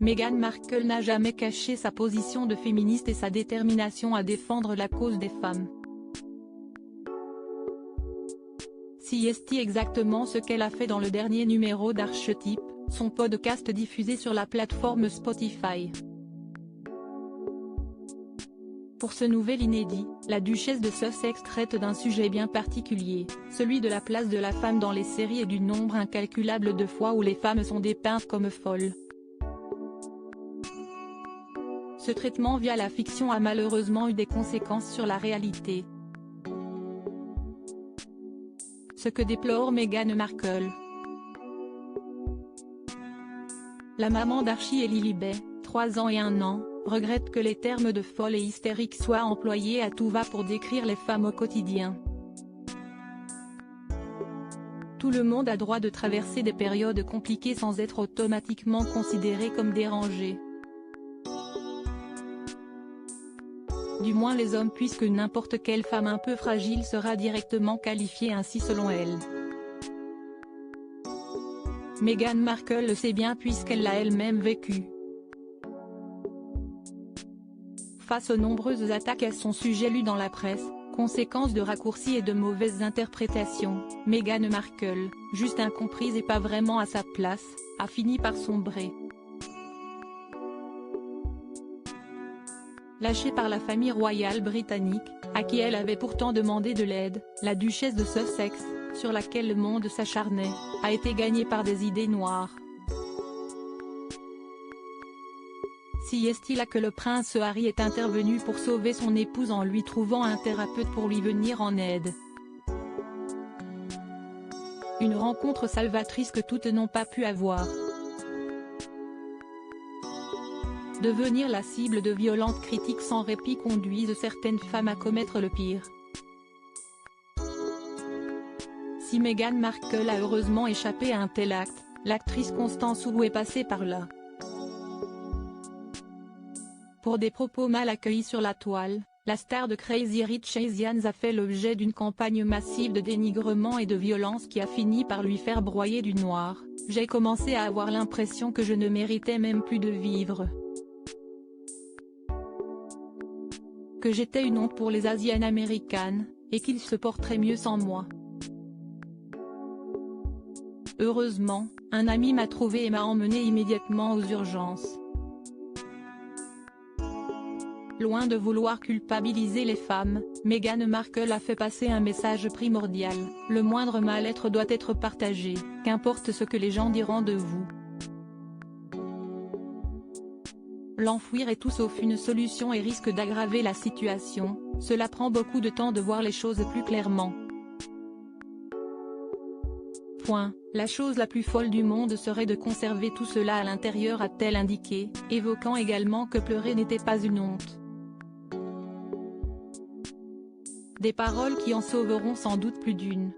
Meghan Markle n'a jamais caché sa position de féministe et sa détermination à défendre la cause des femmes. Si est exactement ce qu'elle a fait dans le dernier numéro d'Archetype, son podcast diffusé sur la plateforme Spotify. Pour ce nouvel inédit, la duchesse de Sussex traite d'un sujet bien particulier, celui de la place de la femme dans les séries et du nombre incalculable de fois où les femmes sont dépeintes comme folles. Ce traitement via la fiction a malheureusement eu des conséquences sur la réalité. Ce que déplore Meghan Markle. La maman d'Archie et Lilibet, 3 ans et 1 an, regrette que les termes de folle et hystérique soient employés à tout va pour décrire les femmes au quotidien. Tout le monde a droit de traverser des périodes compliquées sans être automatiquement considéré comme dérangé. Du moins les hommes, puisque n'importe quelle femme un peu fragile sera directement qualifiée ainsi selon elle. Meghan Markle le sait bien puisqu'elle l'a elle-même vécu. Face aux nombreuses attaques à son sujet lues dans la presse, conséquence de raccourcis et de mauvaises interprétations, Meghan Markle, juste incomprise et pas vraiment à sa place, a fini par sombrer. Lâchée par la famille royale britannique, à qui elle avait pourtant demandé de l'aide, la duchesse de Sussex, sur laquelle le monde s'acharnait, a été gagnée par des idées noires. Si est-il là que le prince Harry est intervenu pour sauver son épouse en lui trouvant un thérapeute pour lui venir en aide. Une rencontre salvatrice que toutes n'ont pas pu avoir. Devenir la cible de violentes critiques sans répit conduisent certaines femmes à commettre le pire. Si Meghan Markle a heureusement échappé à un tel acte, l'actrice Constance Wu est passée par là. Pour des propos mal accueillis sur la toile, la star de Crazy Rich Asians a fait l'objet d'une campagne massive de dénigrement et de violence qui a fini par lui faire broyer du noir. J'ai commencé à avoir l'impression que je ne méritais même plus de vivre. Que j'étais une honte pour les Asian Americans, et qu'ils se porteraient mieux sans moi. Heureusement, un ami m'a trouvé et m'a emmené immédiatement aux urgences. Loin de vouloir culpabiliser les femmes, Meghan Markle a fait passer un message primordial: le moindre mal-être doit être partagé, qu'importe ce que les gens diront de vous. L'enfouir est tout sauf une solution et risque d'aggraver la situation, cela prend beaucoup de temps de voir les choses plus clairement. La chose la plus folle du monde serait de conserver tout cela à l'intérieur, a-t-elle indiqué, évoquant également que pleurer n'était pas une honte. Des paroles qui en sauveront sans doute plus d'une.